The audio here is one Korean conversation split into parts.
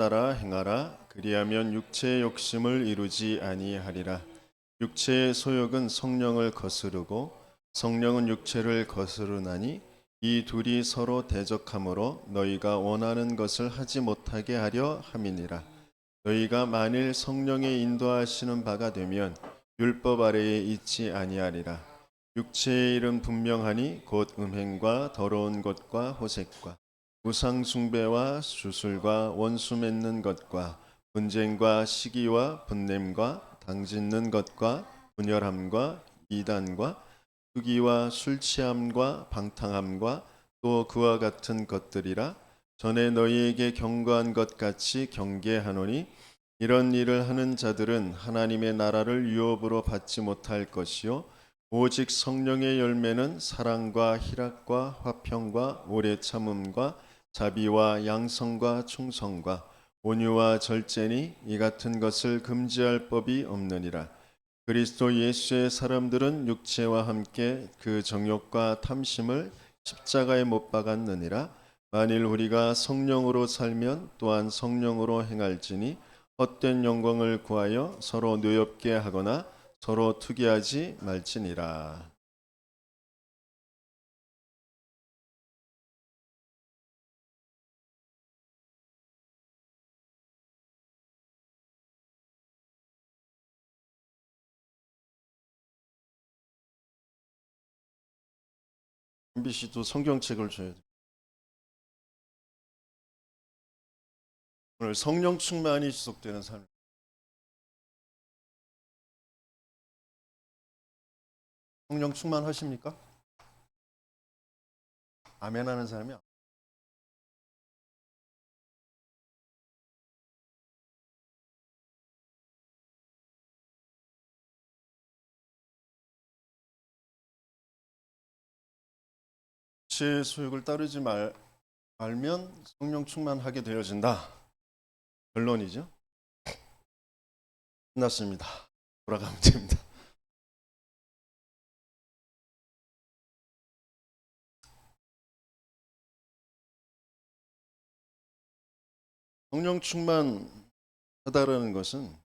따라 행하라. 그리하면 육체의 욕심을 이루지 아니하리라. 육체의 소욕은 성령을 거스르고 성령은 육체를 거스르나니 이 둘이 서로 대적하므로 너희가 원하는 것을 하지 못하게 하려 함이니라. 너희가 만일 성령의 인도하시는 바가 되면 율법 아래에 있지 아니하리라. 육체의 일은 분명하니 곧 음행과 더러운 것과 호색과 우상 숭배와 주술과 원수 맺는 것과 분쟁과 시기와 분냄과 당짓는 것과 분열함과 이단과 투기와 술 취함과 방탕함과 또 그와 같은 것들이라. 전에 너희에게 경고한 것 같이 경계하노니 이런 일을 하는 자들은 하나님의 나라를 유업으로 받지 못할 것이요 오직 성령의 열매는 사랑과 희락과 화평과 오래 참음과 자비와 양성과 충성과 온유와 절제니 이 같은 것을 금지할 법이 없느니라. 그리스도 예수의 사람들은 육체와 함께 그 정욕과 탐심을 십자가에 못 박았느니라. 만일 우리가 성령으로 살면 또한 성령으로 행할지니 헛된 영광을 구하여 서로 노엽게 하거나 서로 투기하지 말지니라. MBC도 성경책을 줘야 돼. 오늘 성령 충만이 지속되는 삶. 성령 충만하십니까? 아멘 하는 사람이 제 소욕을 따르지 말면 성령 충만하게 되어진다. 결론이죠. 끝났습니다. 돌아가면 됩니다. 성령 충만하다라는 것은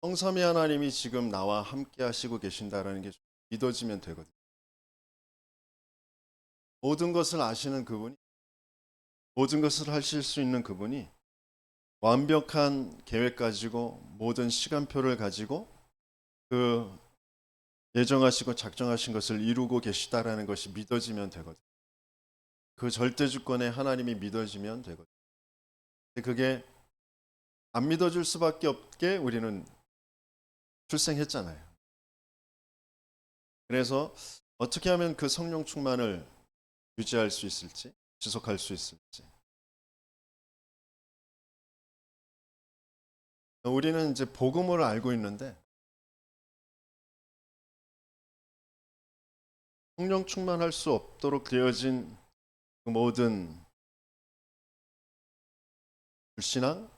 성삼위 하나님이 지금 나와 함께 하시고 계신다라는 게 믿어지면 되거든요. 모든 것을 아시는 그분이, 모든 것을 하실 수 있는 그분이 완벽한 계획 가지고 모든 시간표를 가지고 그 예정하시고 작정하신 것을 이루고 계시다라는 것이 믿어지면 되거든요. 그 절대 주권에 하나님이 믿어지면 되거든요. 근데 그게 안 믿어질 수밖에 없게 우리는 출생했잖아요. 그래서 어떻게 하면 그 성령 충만을 유지할 수 있을지, 지속할 수 있을지. 우리는 이제 복음을 알고 있는데 성령 충만할 수 없도록 되어진 그 모든 불신앙,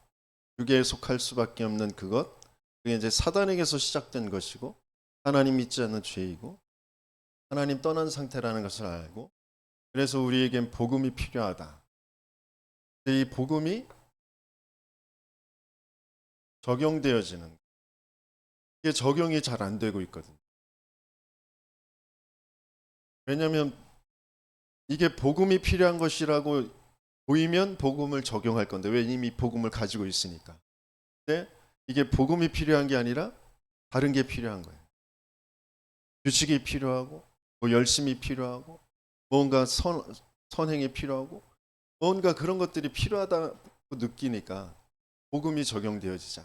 육에 속할 수밖에 없는 그것, 그게 이제 사단에게서 시작된 것이고 하나님 믿지 않는 죄이고 하나님 떠난 상태라는 것을 알고, 그래서 우리에겐 복음이 필요하다. 이 복음이 적용되어지는, 이게 적용이 잘 안 되고 있거든요. 왜냐하면 이게 복음이 필요한 것이라고 보이면 복음을 적용할 건데, 왜 이미 복음을 가지고 있으니까. 근데 이게 복음이 필요한 게 아니라 다른 게 필요한 거예요. 규칙이 필요하고 뭐 열심이 필요하고 뭔가 선행이 필요하고 뭔가 그런 것들이 필요하다고 느끼니까 복음이 적용되어지지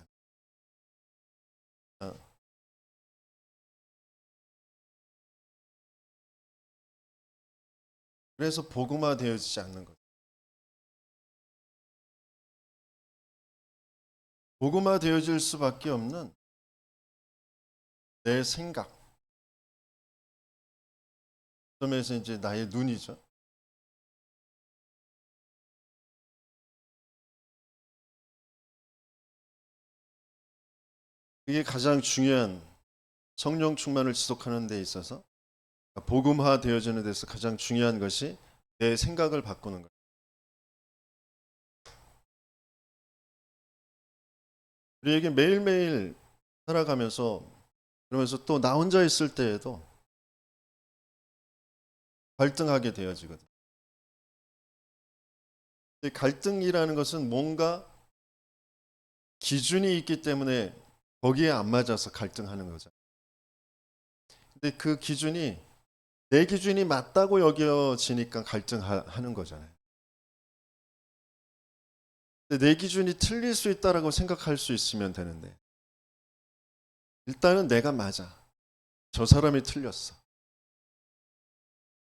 않아. 그래서 복음화되어지지 않는 거죠. 복음화되어질 수밖에 없는 내 생각, 점에서 이제 나의 눈이죠. 이게 가장 중요한, 성령 충만을 지속하는 데 있어서 복음화되어지는 데서 가장 중요한 것이 내 생각을 바꾸는 거예요. 우리에게 매일매일 살아가면서 그러면서 또 나 혼자 있을 때에도 갈등하게 되어지거든. 이 갈등이라는 것은 뭔가 기준이 있기 때문에 거기에 안 맞아서 갈등하는 거죠. 근데 그 기준이 내 기준이 맞다고 여겨지니까 갈등하는 거잖아요. 근데 내 기준이 틀릴 수 있다라고 생각할 수 있으면 되는데 일단은 내가 맞아. 저 사람이 틀렸어.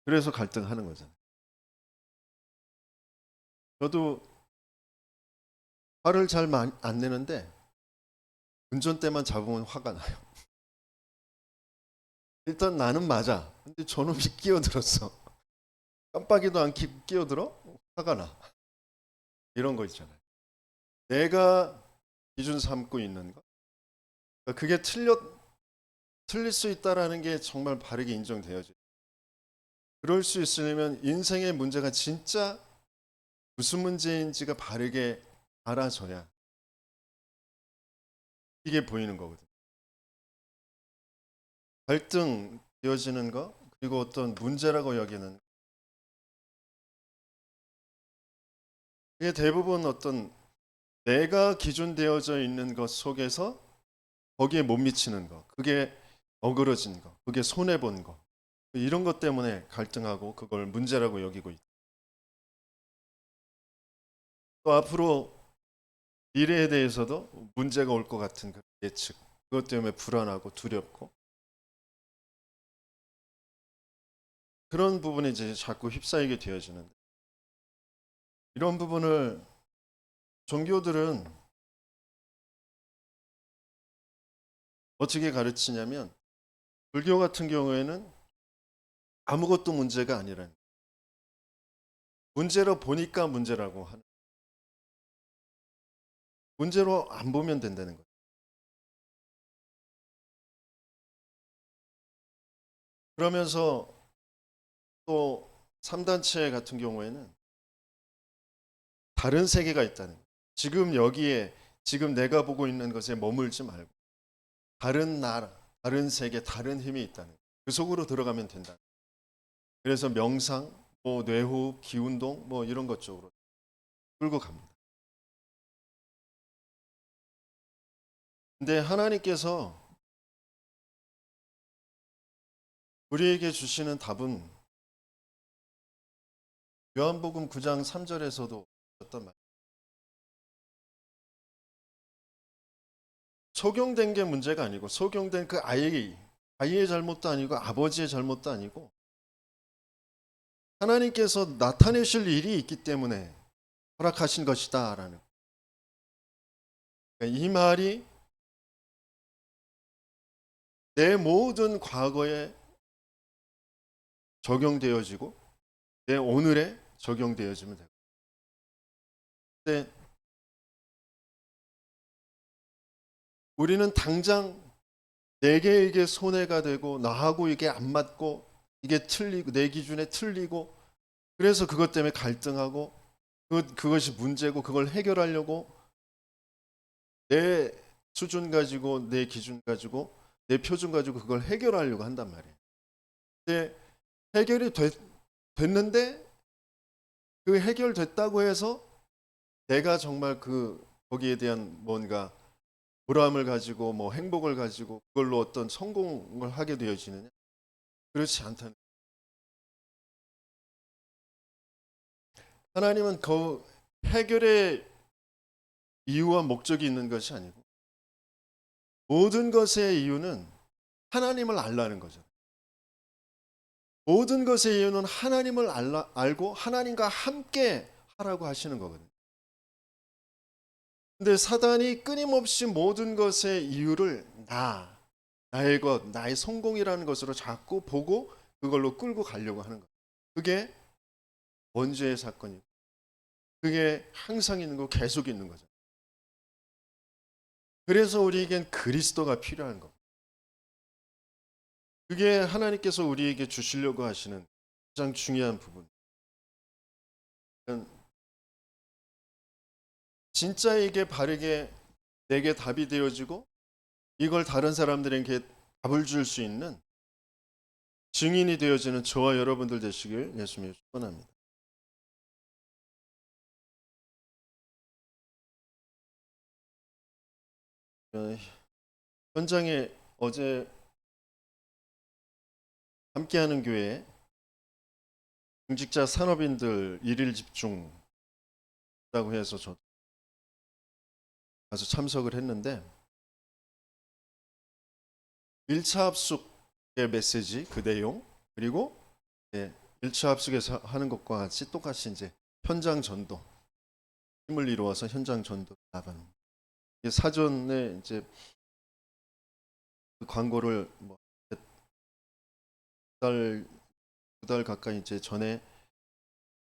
그래서 갈등하는 거잖아요. 저도 화를 잘 안 내는데 운전대만 잡으면 화가 나요. 일단 나는 맞아. 근데 저놈이 끼어들었어. 깜빡이도 안 켜고 끼어들어? 화가 나. 이런 거 있잖아요. 내가 기준 삼고 있는 거. 그러니까 그게 틀릴 수 있다라는 게 정말 바르게 인정되어져. 그럴 수 있으려면 인생의 문제가 진짜 무슨 문제인지가 바르게 알아져야 이게 보이는 거거든. 갈등 되어지는 거 그리고 어떤 문제라고 여기는 그게 대부분 어떤 내가 기준되어져 있는 것 속에서 거기에 못 미치는 거, 그게 어그러진 거, 그게 손해 본 거, 이런 것 때문에 갈등하고 그걸 문제라고 여기고 있다. 또 앞으로 미래에 대해서도 문제가 올 것 같은 그 예측, 그것 때문에 불안하고 두렵고 그런 부분에 이제 자꾸 휩싸이게 되어지는데 이런 부분을 종교들은 어떻게 가르치냐면 불교 같은 경우에는 아무것도 문제가 아니라는 문제로 보니까 문제라고 하는 문제로 안 보면 된다는 거예요. 그러면서 또 3단체 같은 경우에는 다른 세계가 있다는 거예요. 지금 여기에 지금 내가 보고 있는 것에 머물지 말고 다른 나라, 다른 세계, 다른 힘이 있다는 거예요. 그 속으로 들어가면 된다. 그래서 명상, 뭐 뇌호흡, 기운동 뭐 이런 것 쪽으로 끌고 갑니다. 근데 하나님께서 우리에게 주시는 답은 요한복음 9장 3절에서도 어떤 말 소경된 게 문제가 아니고 소경된 그 아이의 잘못도 아니고 아버지의 잘못도 아니고 하나님께서 나타내실 일이 있기 때문에 허락하신 것이다라는 그러니까 이 말이 내 모든 과거에 적용되어지고 내 오늘에 적용되어지면 돼요. 근데 우리는 당장 내게 손해가 되고 나하고 이게 안 맞고 이게 틀리고 내 기준에 틀리고 그래서 그것 때문에 갈등하고 그것이 문제고 그걸 해결하려고 내 수준 가지고 내 기준 가지고 내 표준 가지고 그걸 해결하려고 한단 말이에요. 근데 해결이 됐는데 그 해결됐다고 해서 내가 정말 거기에 대한 뭔가 보람을 가지고 뭐 행복을 가지고 그걸로 어떤 성공을 하게 되어지느냐? 그렇지 않다는. 하나님은 그 해결의 이유와 목적이 있는 것이 아니고 모든 것의 이유는 하나님을 알라는 거죠. 모든 것의 이유는 하나님을 알고 하나님과 함께 하라고 하시는 거거든요. 근데 사단이 끊임없이 모든 것의 이유를 나의 것, 나의 성공이라는 것으로 자꾸 보고 그걸로 끌고 가려고 하는 거예요. 그게 원죄의 사건이고 그게 항상 있는 거 계속 있는 거죠. 그래서 우리에겐 그리스도가 필요한 거. 그게 하나님께서 우리에게 주시려고 하시는 가장 중요한 부분. 진짜에게 바르게 내게 답이 되어지고 이걸 다른 사람들에게 답을 줄 수 있는 증인이 되어지는 저와 여러분들 되시길 예수님이 축원합니다. 어, 현장에 어제 함께하는 교회에 중직자 산업인들 일일 집중이라고 해서 저 가서 참석을 했는데 1차 합숙의 메시지 그 내용 그리고 1차 합숙에서 하는 것과 같이 똑같이 이제 현장 전도 힘을 이루어서 현장 전도 나가는 사전에 이제 그 광고를 두 달 가까이 이제 전에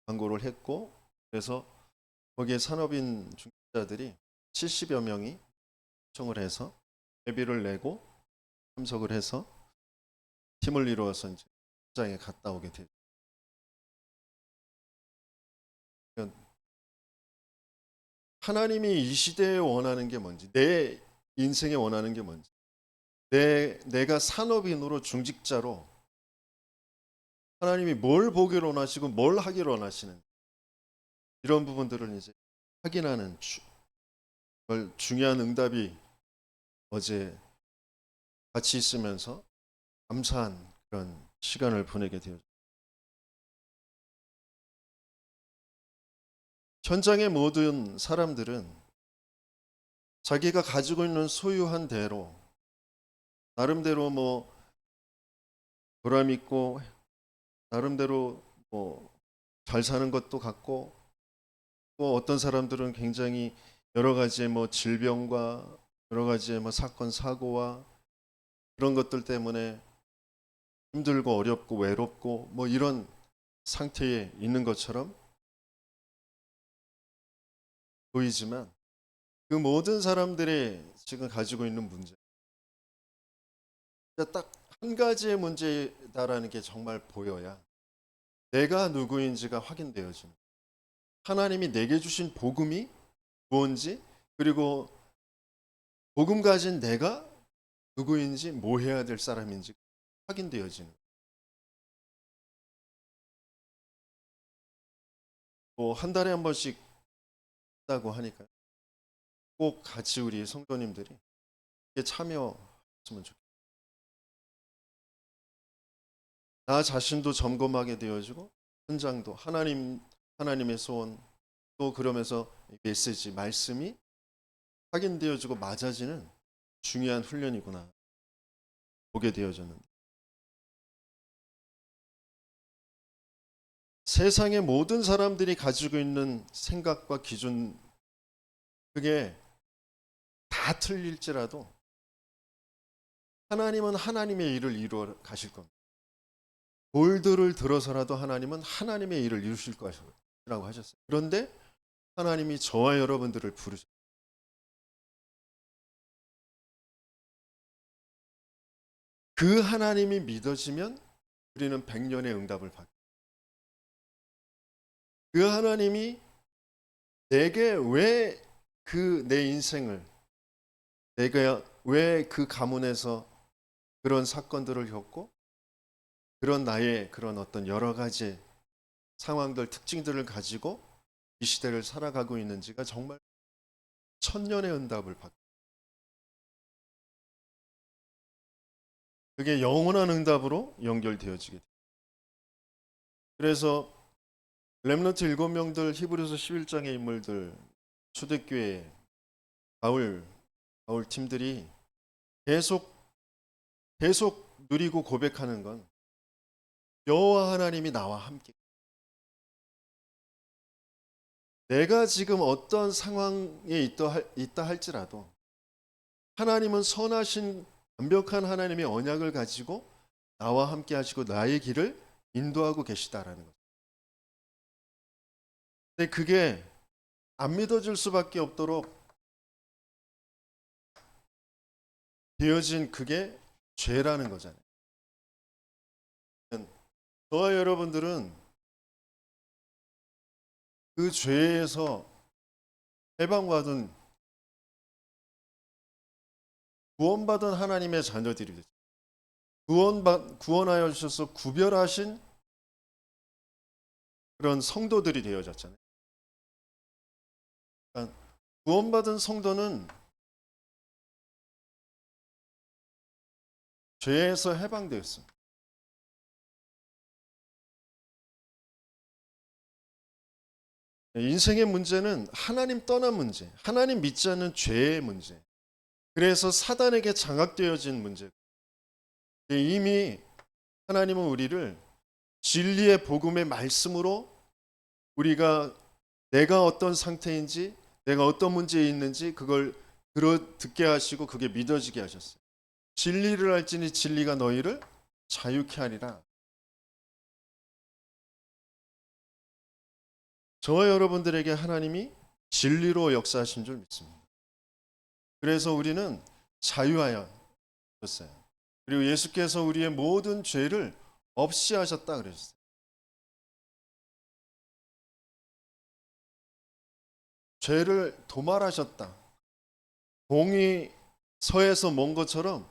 광고를 했고 그래서 거기에 산업인 중직자들이 70여 명이 신청을 해서 회비를 내고 참석을 해서 팀을 이루어서 이제 현장에 갔다 오게 됐죠. 하나님이 이 시대에 원하는 게 뭔지, 내 인생에 원하는 게 뭔지, 내가 산업인으로 중직자로 하나님이 뭘 보기를 원하시고 뭘 하기를 원하시는 이런 부분들을 이제 확인하는 중요한 응답이 어제 같이 있으면서 감사한 그런 시간을 보내게 되었죠. 현장의 모든 사람들은 자기가 가지고 있는 소유한 대로 나름대로 뭐 보람 있고 나름대로 뭐 잘 사는 것도 같고 또 어떤 사람들은 굉장히 여러 가지의 뭐 질병과 여러 가지의 뭐 사건 사고와 그런 것들 때문에 힘들고 어렵고 외롭고 뭐 이런 상태에 있는 것처럼 보이지만 그 모든 사람들이 지금 가지고 있는 문제 딱 한 가지의 문제다라는 게 정말 보여야 내가 누구인지가 확인되어지는 하나님이 내게 주신 복음이 무엇인지 그리고 복음 가진 내가 누구인지 뭐 해야 될 사람인지 확인되어지는 뭐 한 달에 한 번씩 한다고 하니까 꼭 같이 우리 성도님들이 참여했으면 좋겠어요. 나 자신도 점검하게 되어지고 현장도 하나님의 소원 또 그러면서 메시지 말씀이 확인되어지고 맞아지는 중요한 훈련이구나 보게 되어졌는데 세상의 모든 사람들이 가지고 있는 생각과 기준 그게 다 틀릴지라도 하나님은 하나님의 일을 이루어 가실 겁니다. 돌들을 들어서라도 하나님은 하나님의 일을 이루실 것이라고 하셨어요. 그런데 하나님이 저와 여러분들을 부르셨어요. 그 하나님이 믿어지면 우리는 100년의 응답을 받고 그 하나님이 내게 왜 내 인생을 내가 왜 그 가문에서 그런 사건들을 겪고 그런 나의 그런 어떤 여러 가지 상황들 특징들을 가지고 이 시대를 살아가고 있는지가 정말 천년의 응답을 받고 그게 영원한 응답으로 연결되어지게 돼요. 그래서 렘넌트 7명들 히브리서 11장의 인물들 초대교회 바울 팀들이 계속 누리고 고백하는 건 여호와 하나님이 나와 함께 내가 지금 어떤 상황에 있다 할지라도 하나님은 선하신 완벽한 하나님의 언약을 가지고 나와 함께 하시고 나의 길을 인도하고 계시다라는 거죠. 근데 그게 안 믿어질 수밖에 없도록 되어진 그게 죄라는 거잖아요. 저와 여러분들은 그 죄에서 해방받은 구원받은 하나님의 자녀들이 됐죠. 구원하여 주셔서 구별하신 그런 성도들이 되어졌잖아요. 그러니까 구원받은 성도는 죄에서 해방되었습니다. 인생의 문제는 하나님 떠난 문제, 하나님 믿지 않는 죄의 문제. 그래서 사단에게 장악되어진 문제. 이미 하나님은 우리를 진리의 복음의 말씀으로 우리가 내가 어떤 상태인지, 내가 어떤 문제에 있는지 그걸 듣게 하시고 그게 믿어지게 하셨어요. 진리를 알지니 진리가 너희를 자유케 하리라. 저와 여러분들에게 하나님이 진리로 역사하신 줄 믿습니다. 그래서 우리는 자유하였어요. 그리고 예수께서 우리의 모든 죄를 없이 하셨다 그러셨어요. 죄를 도말하셨다. 공이 서에서 먼 것처럼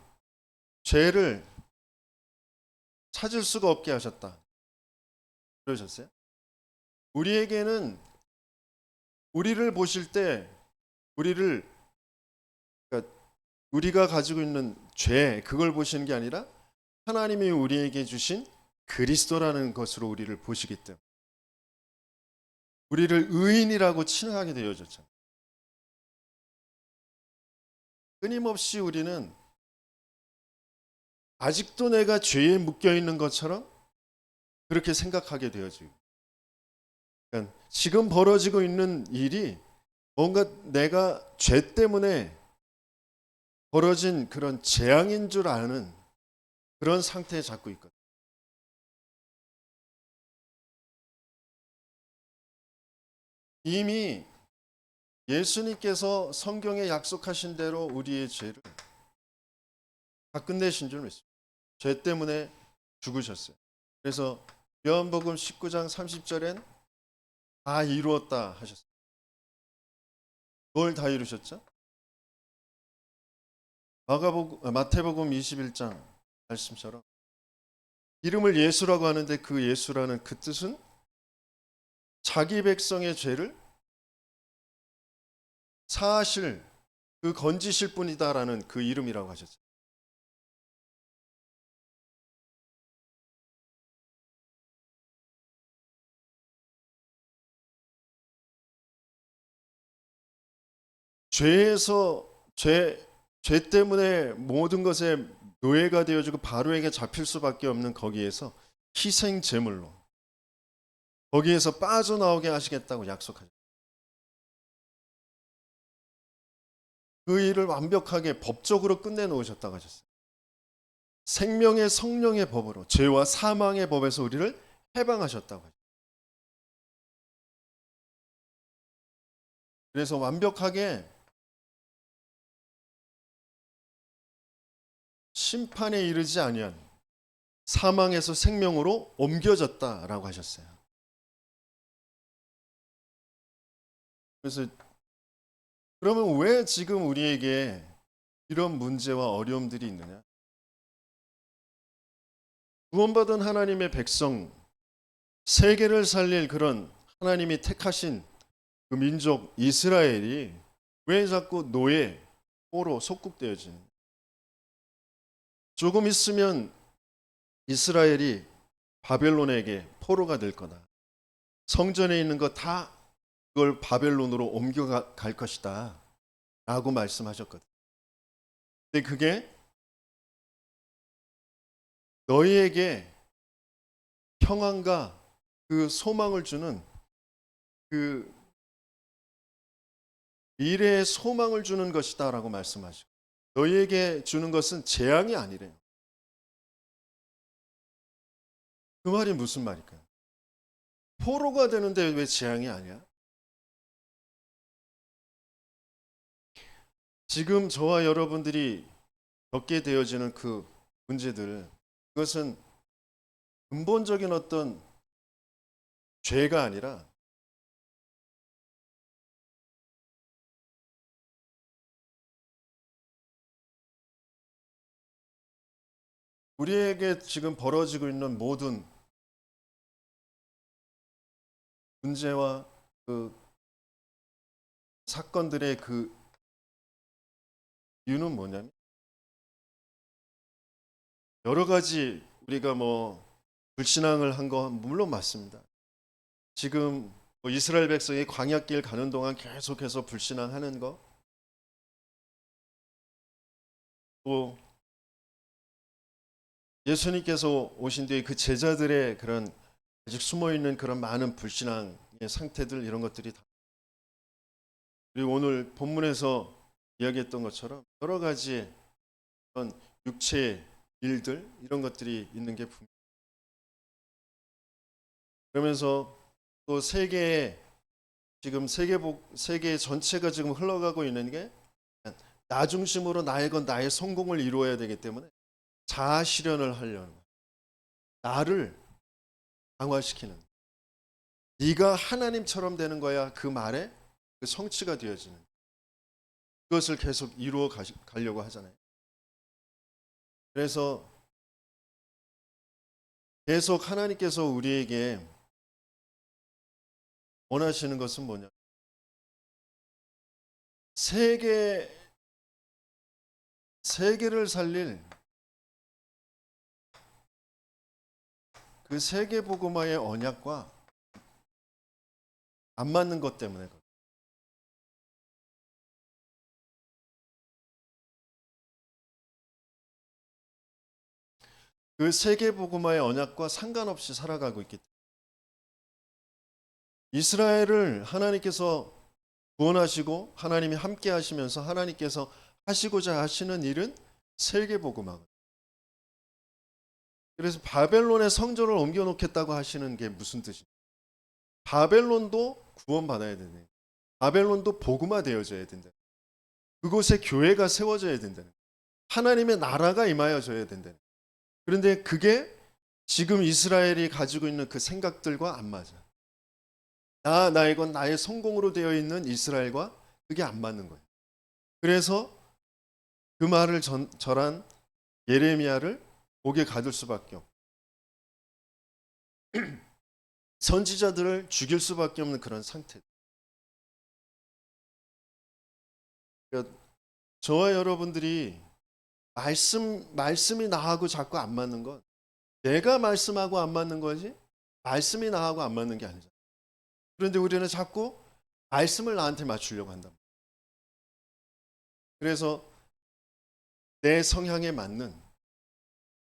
죄를 찾을 수가 없게 하셨다. 그러셨어요? 우리에게는 우리를 보실 때 그러니까 우리가 가지고 있는 죄 그걸 보시는 게 아니라 하나님이 우리에게 주신 그리스도라는 것으로 우리를 보시기 때문에 우리를 의인이라고 칭하게 되어졌잖아요. 끊임없이 우리는 아직도 내가 죄에 묶여 있는 것처럼 그렇게 생각하게 되어지고, 그러니까 지금 벌어지고 있는 일이 뭔가 내가 죄 때문에 벌어진 그런 재앙인 줄 아는 그런 상태에 잡고 있거든요. 이미 예수님께서 성경에 약속하신 대로 우리의 죄를 다 끝내신 줄 믿습니다. 죄 때문에 죽으셨어요. 그래서 요한복음 19장 30절엔 다 이루었다 하셨어요. 뭘 다 이루셨죠? 마태복음 21장 말씀처럼 이름을 예수라고 하는데 그 예수라는 그 뜻은 자기 백성의 죄를 사하실 그 건지실 분이다라는 그 이름이라고 하셨어요. 죄에서 죄 때문에 모든 것에 노예가 되어지고 바로에게 잡힐 수밖에 없는 거기에서 희생 제물로 거기에서 빠져나오게 하시겠다고 약속하셨어요. 그 일을 완벽하게 법적으로 끝내놓으셨다고 하셨어요. 생명의 성령의 법으로 죄와 사망의 법에서 우리를 해방하셨다고 하셨어요. 그래서 완벽하게 심판에 이르지 아니한 사망에서 생명으로 옮겨졌다라고 하셨어요. 그래서 그러면 왜 지금 우리에게 이런 문제와 어려움들이 있느냐? 구원받은 하나님의 백성, 세계를 살릴 그런 하나님이 택하신 그 민족 이스라엘이 왜 자꾸 노예, 포로 속국되어지는? 조금 있으면 이스라엘이 바벨론에게 포로가 될 거다. 성전에 있는 거 다 그걸 바벨론으로 옮겨갈 것이다. 라고 말씀하셨거든. 근데 그게 너희에게 평안과 그 소망을 주는 그 미래의 소망을 주는 것이다 라고 말씀하시고 너희에게 주는 것은 재앙이 아니래요. 그 말이 무슨 말일까요? 포로가 되는데 왜 재앙이 아니야? 지금 저와 여러분들이 겪게 되어지는 그 문제들, 그것은 근본적인 어떤 죄가 아니라 우리에게 지금 벌어지고 있는 모든 문제와 그 사건들의 그 이유는 뭐냐면 여러 가지 우리가 뭐 불신앙을 한 거 물론 맞습니다. 지금 뭐 이스라엘 백성이 광야길 가는 동안 계속해서 불신앙하는 거, 또 예수님께서 오신 뒤에 그 제자들의 그런 아직 숨어 있는 그런 많은 불신앙의 상태들 이런 것들이 다 그리고 오늘 본문에서 이야기했던 것처럼 여러 가지 그런 육체의 일들 이런 것들이 있는 게 분명. 그러면서 또 세계에 지금 세계 전체가 지금 흘러가고 있는 게 나 중심으로 나의 건 나의 성공을 이루어야 되기 때문에 자아 실현을 하려는 거예요. 나를 강화시키는. 네가 하나님처럼 되는 거야. 그 말에 그 성취가 되어지는. 그것을 계속 이루어 가려고 하잖아요. 그래서 계속 하나님께서 우리에게 원하시는 것은 뭐냐? 세계를 살릴 그 세계 복음화의 언약과 안 맞는 것 때문에 그 세계 복음화의 언약과 상관없이 살아가고 있기 때문에 이스라엘을 하나님께서 구원하시고 하나님이 함께 하시면서 하나님께서 하시고자 하시는 일은 세계 복음화거든요. 그래서 바벨론의 성전을 옮겨 놓겠다고 하시는 게 무슨 뜻이에요? 바벨론도 구원받아야 되네. 바벨론도 복음화 되어져야 된다. 그곳에 교회가 세워져야 된다. 하나님의 나라가 임하여져야 된다. 그런데 그게 지금 이스라엘이 가지고 있는 그 생각들과 안 맞아. 나의 건 나의 성공으로 되어 있는 이스라엘과 그게 안 맞는 거예요. 그래서 그 말을 절한 예레미야를 옥에 가둘 수밖에 없고 선지자들을 죽일 수밖에 없는 그런 상태. 그러니까 저와 여러분들이 말씀이 나하고 자꾸 안 맞는 건 내가 말씀하고 안 맞는 거지 말씀이 나하고 안 맞는 게 아니잖아. 그런데 우리는 자꾸 말씀을 나한테 맞추려고 한다. 그래서 내 성향에 맞는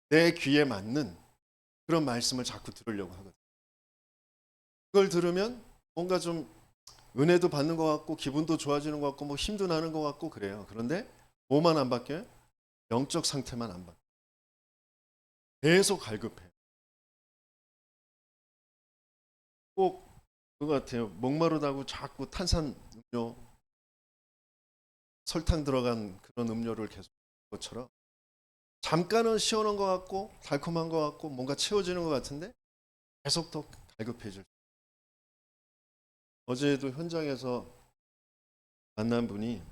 내 귀에 맞는 그런 말씀을 자꾸 들으려고 하거든. 그걸 들으면 뭔가 좀 은혜도 받는 것 같고 기분도 좋아지는 것 같고 뭐 힘도 나는 것 같고 그래요. 그런데 뭐만 안 바뀌어요? 영적 상태만 안 바뀌어요. 계속 갈급해. 꼭 그거 같아요. 목마르다고 자꾸 탄산 음료, 설탕 들어간 그런 음료를 계속 것처럼 잠깐은 시원한 것 같고 달콤한 것 같고 뭔가 채워지는 것 같은데 계속 더 갈급해질. 어제도 현장에서 만난 분이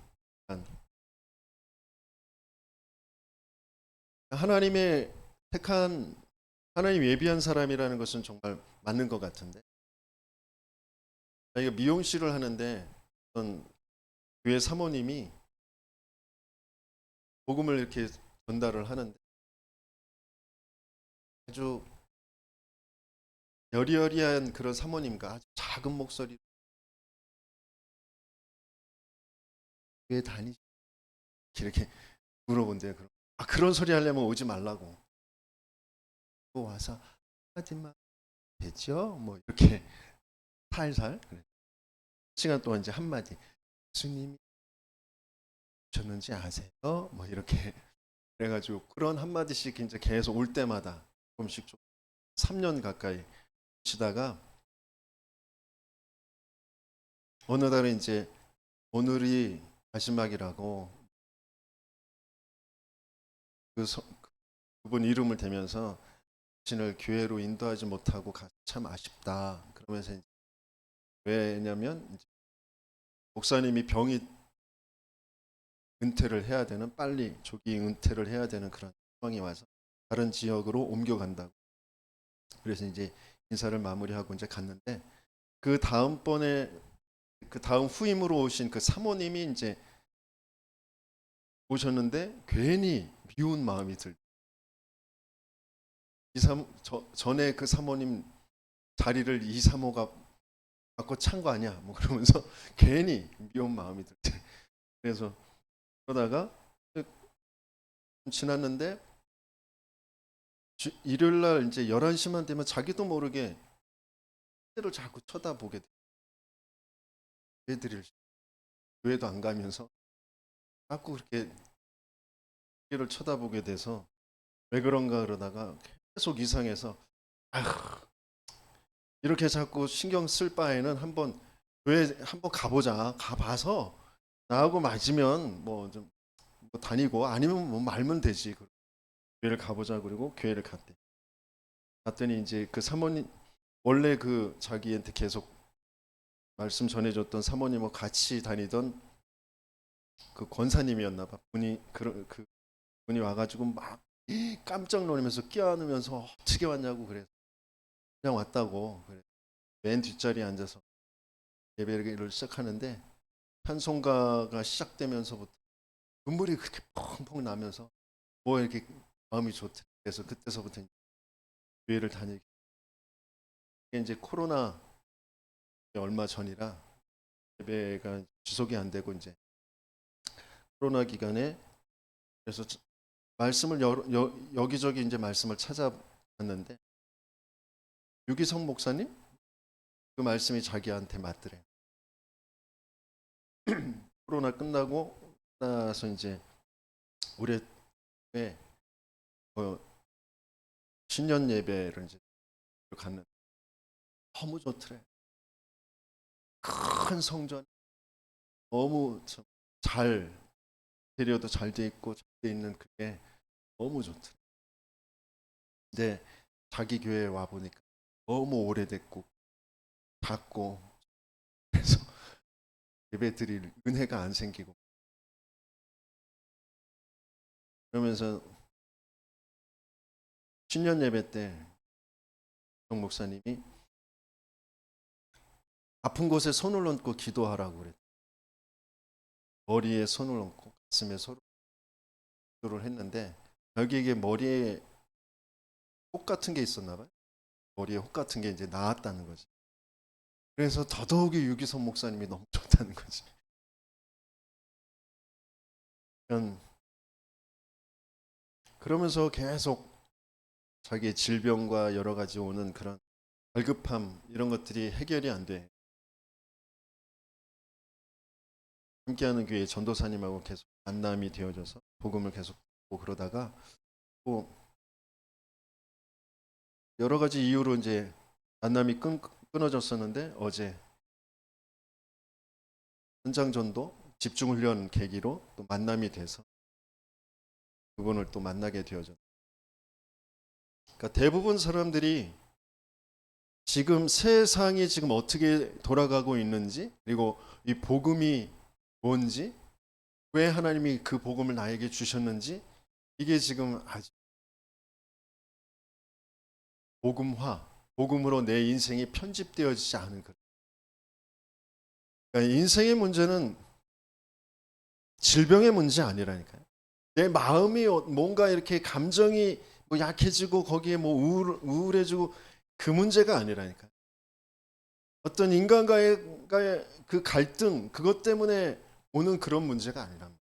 하나님의 택한 하나님 예비한 사람이라는 것은 정말 맞는 것 같은데 자기가 미용실을 하는데 어떤 교회 사모님이 복음을 이렇게 전달을 하는데 아주 여리여리한 그런 사모님과 아주 작은 목소리로 왜 다니시 이렇게 물어본대요. 그런 소리 하려면 오지 말라고. 또 와서 한마디만 되죠? 뭐 이렇게 살살 그래. 시간 동안 이제 한마디 예수님이 오셨는지 아세요? 뭐 이렇게 그래가지고 그런 한마디씩 이제 계속 올 때마다 조금씩 3년 가까이 치다가 어느 날은 이제 오늘이 마지막이라고 그분 이름을 대면서 자신을 교회로 인도하지 못하고 참 아쉽다. 그러면서 이제 왜냐면 이제 목사님이 병이 은퇴를 해야 되는 빨리 조기 은퇴를 해야 되는 그런 상황이 와서 다른 지역으로 옮겨간다고. 그래서 이제 인사를 마무리하고 이제 갔는데 그 다음번에 그 다음 후임으로 오신 그 사모님이 이제 오셨는데 괜히 미운 마음이 들. 전에 그 사모님 자리를 이 사모가 바꿔 찬 거 아니야? 뭐 그러면서 괜히 미운 마음이 들지. 그래서 그러다가 좀 지났는데 일요일 날 이제 11시만 되면 자기도 모르게 때를 자꾸 쳐다보게 돼. 애들이 교회도 안 가면서 자꾸 그렇게 를 쳐다보게 돼서 왜 그런가 그러다가 계속 이상해서 아휴, 이렇게 자꾸 신경 쓸 바에는 한번 교회 한번 가보자. 가봐서 나하고 맞으면 뭐 좀 다니고 아니면 뭐 말면 되지. 교회를 가보자. 그리고 교회를 갔대. 갔더니 이제 그 사모님 원래 그 자기한테 계속 말씀 전해줬던 사모님하고 같이 다니던 그 권사님이었나 봐. 그 분이 와가지고 막 깜짝 놀라면서 끼어안으면서 어떻게 왔냐고 그래. 그냥 왔다고. 그래. 맨 뒷자리에 앉아서 예배를 시작하는데 찬송가가 시작되면서부터 눈물이 그렇게 펑펑 나면서 뭐 이렇게 마음이 좋대. 그래서 그때서부터 교회를 다니게. 이게 이제 코로나 얼마 전이라 예배가 지속이 안 되고 이제 코로나 기간에 그래서 말씀을 여기저기 이제 말씀을 찾아봤는데 유기성 목사님 그 말씀이 자기한테 맞더래. 코로나 끝나고 나서 이제 올해 신년 예배를 이제 갔는데 너무 좋더래. 큰 성전 너무 잘 인테리어도 잘 돼 있고 잘 돼 있는 그게 너무 좋더래. 근데 자기 교회에 와 보니까 너무 오래됐고 작고 그래서 예배 드릴 은혜가 안 생기고 그러면서 신년 예배 때 정 목사님이 아픈 곳에 손을 얹고 기도하라고 그랬어요. 머리에 손을 얹고 가슴에 손을 기도를 했는데 여기에 머리에 혹 같은 게 있었나 봐요. 머리에 혹 같은 게 이제 나았다는 거지. 그래서 더더욱이 유기성 목사님이 너무 좋다는 거지. 그러면서 계속 자기의 질병과 여러 가지 오는 그런 갈급함 이런 것들이 해결이 안 돼. 함께하는 교회 전도사님하고 계속 만남이 되어져서 복음을 계속 듣고 그러다가 또 여러 가지 이유로 이제 만남이 끊어졌었는데 어제 현장 전도 집중 훈련 계기로 또 만남이 돼서 그분을 또 만나게 되어졌어요. 그러니까 대부분 사람들이 지금 세상이 지금 어떻게 돌아가고 있는지 그리고 이 복음이 뭔지 왜 하나님이 그 복음을 나에게 주셨는지 이게 지금 아직 복음으로 내 인생이 편집되어지지 않은 거예요. 그러니까 인생의 문제는 질병의 문제 아니라니까요. 내 마음이 뭔가 이렇게 감정이 뭐 약해지고 거기에 뭐 우울해지고 그 문제가 아니라니까요. 어떤 인간과의 그 갈등 그것 때문에 오는 그런 문제가 아니랍니다.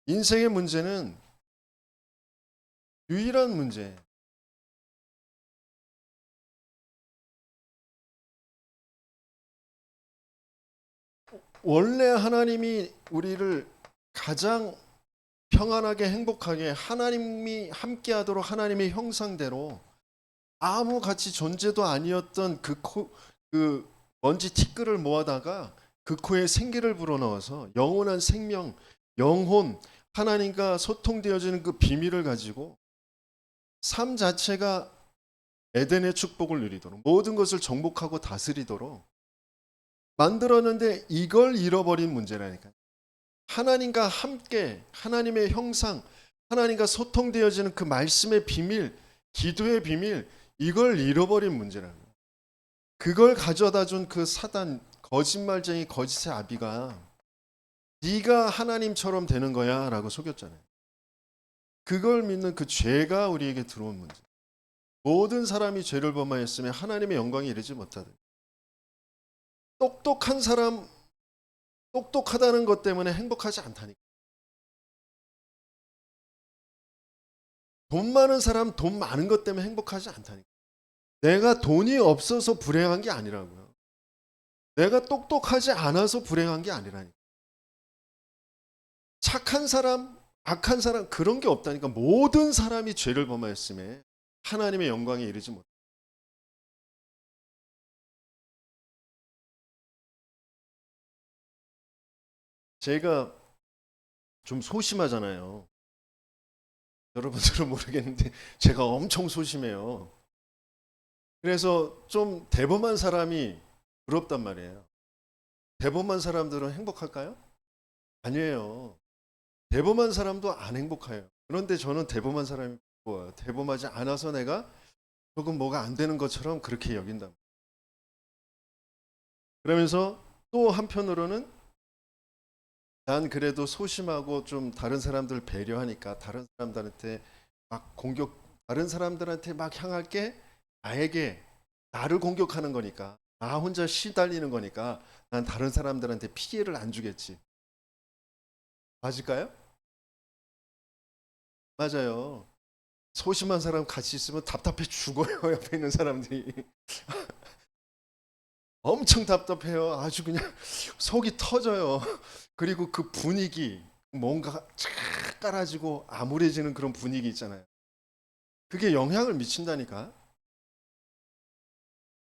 인생의 문제는 유일한 문제예요. 원래 하나님이 우리를 가장 평안하게 행복하게 하나님이 함께하도록 하나님의 형상대로 아무 가치 존재도 아니었던 그 먼지 티끌을 모아다가 그 코에 생기를 불어넣어서 영원한 생명, 영혼, 하나님과 소통되어지는 그 비밀을 가지고 삶 자체가 에덴의 축복을 누리도록 모든 것을 정복하고 다스리도록 만들었는데 이걸 잃어버린 문제라니까요. 하나님과 함께 하나님의 형상, 하나님과 소통되어지는 그 말씀의 비밀, 기도의 비밀, 이걸 잃어버린 문제라는 거예요. 그걸 가져다 준 그 사단, 거짓말쟁이 거짓의 아비가 네가 하나님처럼 되는 거야 라고 속였잖아요. 그걸 믿는 그 죄가 우리에게 들어온 문제. 모든 사람이 죄를 범하였으면 하나님의 영광에 이르지 못하다. 똑똑한 사람, 똑똑하다는 것 때문에 행복하지 않다니까. 돈 많은 사람, 돈 많은 것 때문에 행복하지 않다니까. 내가 돈이 없어서 불행한 게 아니라고요. 내가 똑똑하지 않아서 불행한 게 아니라니까. 착한 사람, 악한 사람 그런 게 없다니까. 모든 사람이 죄를 범하였음에 하나님의 영광에 이르지 못. 제가 좀 소심하잖아요. 여러분들은 모르겠는데 제가 엄청 소심해요. 그래서 좀 대범한 사람이 부럽단 말이에요. 대범한 사람들은 행복할까요? 아니에요. 대범한 사람도 안 행복해요. 그런데 저는 대범한 사람이 부러워요. 대범하지 않아서 내가 조금 뭐가 안 되는 것처럼 그렇게 여긴다. 그러면서 또 한편으로는 난 그래도 소심하고 좀 다른 사람들 배려하니까 다른 사람들한테 막 다른 사람들한테 막 향할 게 나에게 나를 공격하는 거니까 나 혼자 시달리는 거니까 난 다른 사람들한테 피해를 안 주겠지. 맞을까요? 맞아요. 소심한 사람 같이 있으면 답답해 죽어요. 옆에 있는 사람들이. 엄청 답답해요. 아주 그냥 속이 터져요. 그리고 그 분위기, 뭔가 착 깔아지고 암울해지는 그런 분위기 있잖아요. 그게 영향을 미친다니까.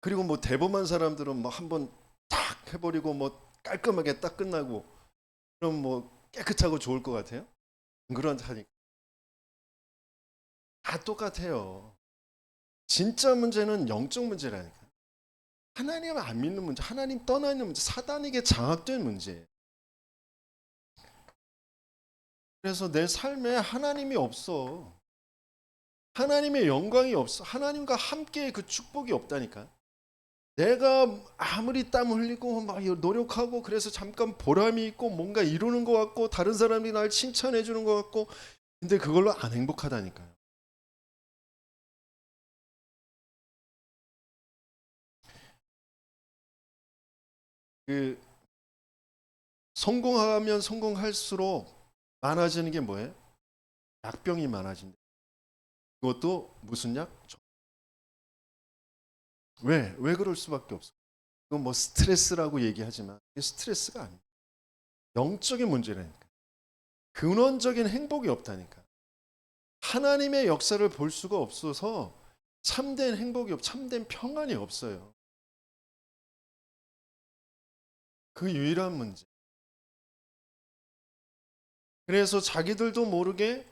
그리고 뭐 대범한 사람들은 뭐 한번 탁 해버리고 뭐 깔끔하게 딱 끝나고 그럼 뭐 깨끗하고 좋을 것 같아요? 그런다니까. 다 똑같아요. 진짜 문제는 영적 문제라니까. 하나님을 안 믿는 문제, 하나님 떠나 있는 문제, 사단에게 장악된 문제. 그래서 내 삶에 하나님이 없어. 하나님의 영광이 없어. 하나님과 함께 그 축복이 없다니까. 내가 아무리 땀 흘리고 막 노력하고 그래서 잠깐 보람이 있고 뭔가 이루는 것 같고 다른 사람이 날 칭찬해 주는 것 같고 근데 그걸로 안 행복하다니까요. 그 성공하면 성공할수록 많아지는 게 뭐예요? 약병이 많아진다. 그것도 무슨 약? 왜? 왜 그럴 수밖에 없어? 그건 뭐 스트레스라고 얘기하지만 이게 스트레스가 아니에요. 영적인 문제라니까. 근원적인 행복이 없다니까. 하나님의 역사를 볼 수가 없어서 참된 행복이 참된 평안이 없어요. 그 유일한 문제. 그래서 자기들도 모르게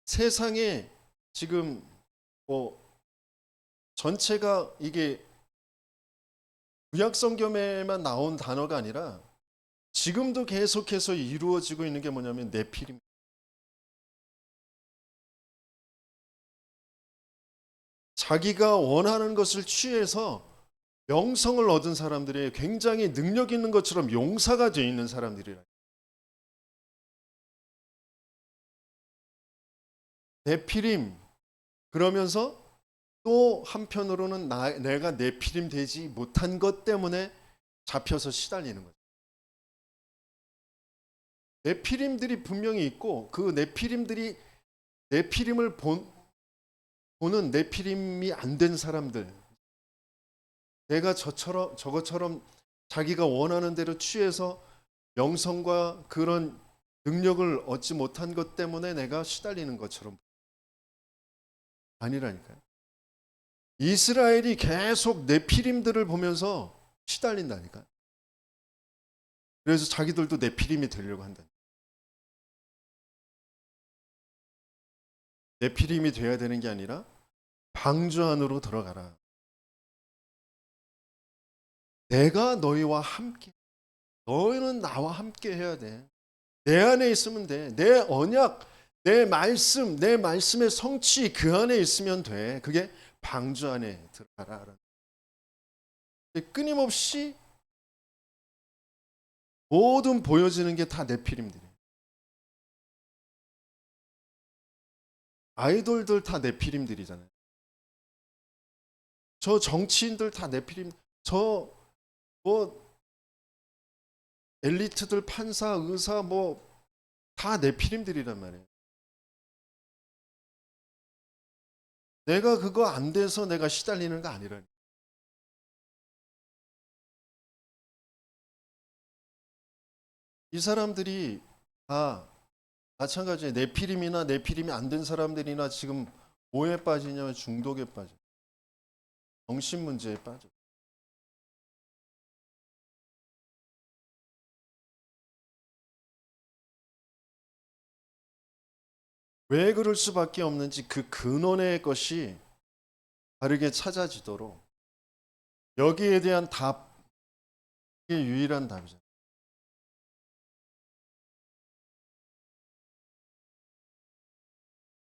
세상에 지금 뭐 전체가 이게 구약성경에만 나온 단어가 아니라 지금도 계속해서 이루어지고 있는 게 뭐냐면 네피림. 자기가 원하는 것을 취해서 명성을 얻은 사람들이 굉장히 능력 있는 것처럼 용사가 되어 있는 사람들이라. 네피림 그러면서 또 한편으로는 내가 네피림 되지 못한 것 때문에 잡혀서 시달리는 거죠. 네피림들이 분명히 있고 그 네피림들이 네피림을 보는 네피림이 안 된 사람들 내가 저것처럼 자기가 원하는 대로 취해서 명성과 그런 능력을 얻지 못한 것 때문에 내가 시달리는 것처럼 아니라니까요. 이스라엘이 계속 네피림들을 보면서 시달린다니까. 그래서 자기들도 네피림이 되려고 한다. 네피림이 돼야 되는 게 아니라 방주 안으로 들어가라. 내가 너희와 함께, 너희는 나와 함께 해야 돼. 내 안에 있으면 돼. 내 언약, 내 말씀의 성취 그 안에 있으면 돼. 그게 방주 안에 들어가라. 끊임없이 모든 보여지는 게 다 네피림들이에요. 아이돌들 다 네피림들이잖아요. 저 정치인들 다 네피림, 저 뭐 엘리트들 판사, 의사 뭐 다 네피림들이란 말이에요. 내가 그거 안 돼서 내가 시달리는 거 아니라니. 이 사람들이 다 마찬가지예요. 네피림이나 네피림이 안 된 사람들이나 지금 뭐에 빠지냐면 중독에 빠져. 정신 문제에 빠져. 왜 그럴 수밖에 없는지 그 근원의 것이 바르게 찾아지도록 여기에 대한 답, 이게 유일한 답이죠.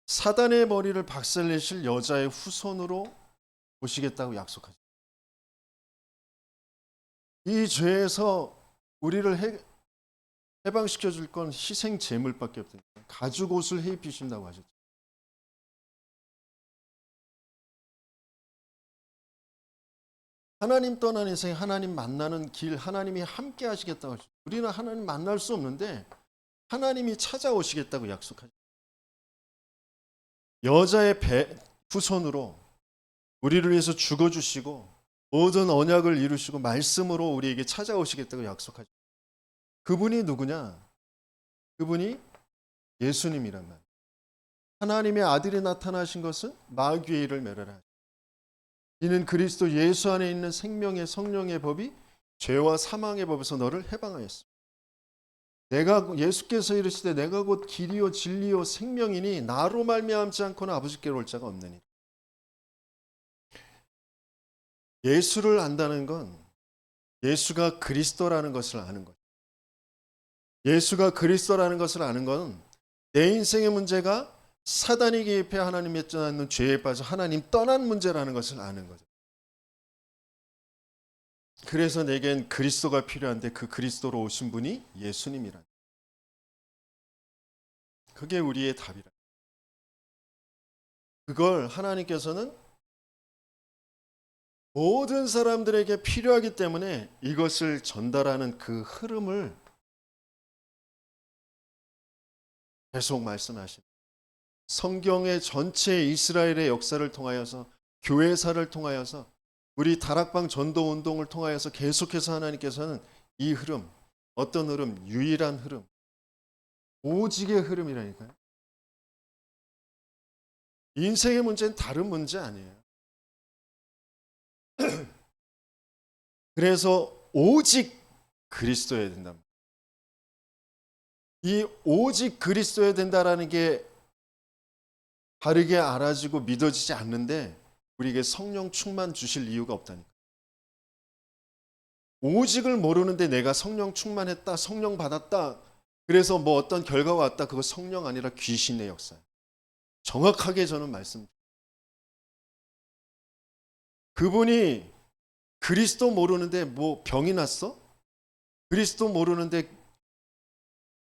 사단의 머리를 박살내실 여자의 후손으로 오시겠다고 약속하죠. 이 죄에서 우리를 해방시켜 줄 건 희생 제물밖에 없다. 가죽 옷을 해 입히신다고 하셨죠. 하나님 떠난 인생, 하나님 만나는 길, 하나님이 함께 하시겠다고 하셨죠. 우리는 하나님 만날 수 없는데 하나님이 찾아오시겠다고 약속하죠. 여자의 후손으로 우리를 위해서 죽어주시고 모든 언약을 이루시고 말씀으로 우리에게 찾아오시겠다고 약속하죠. 그분이 누구냐? 그분이 예수님이란 말. 하나님의 아들이 나타나신 것은 마귀의 일을 멸하라. 이는 그리스도 예수 안에 있는 생명의 성령의 법이 죄와 사망의 법에서 너를 해방하였습니다. 내가 예수께서 이르시되 내가 곧 길이요 진리요 생명이니 나로 말미암지 않고는 아버지께로 올 자가 없느니. 예수를 안다는 건 예수가 그리스도라는 것을 아는 거예요. 예수가 그리스도라는 것을 아는 건 내 인생의 문제가 사단이 개입해 하나님의 떠나는 죄에 빠져 하나님 떠난 문제라는 것을 아는 거죠. 그래서 내겐 그리스도가 필요한데 그 그리스도로 오신 분이 예수님이라. 그게 우리의 답이라. 그걸 하나님께서는 모든 사람들에게 필요하기 때문에 이것을 전달하는 그 흐름을 계속 말씀하십니다. 성경의 전체 이스라엘의 역사를 통하여서 교회사를 통하여서 우리 다락방 전도 운동을 통하여서 계속해서 하나님께서는 이 흐름, 어떤 흐름, 유일한 흐름, 오직의 흐름이라니까요. 인생의 문제는 다른 문제 아니에요. 그래서 오직 그리스도여야 된다. 이 오직 그리스도여야 된다라는 게 바르게 알아지고 믿어지지 않는데 우리에게 성령 충만 주실 이유가 없다니까. 오직을 모르는데 내가 성령 충만했다, 성령 받았다, 그래서 뭐 어떤 결과가 왔다, 그거 성령 아니라 귀신의 역사예요. 정확하게 저는 말씀. 그분이 그리스도 모르는데 뭐 병이 났어? 그리스도 모르는데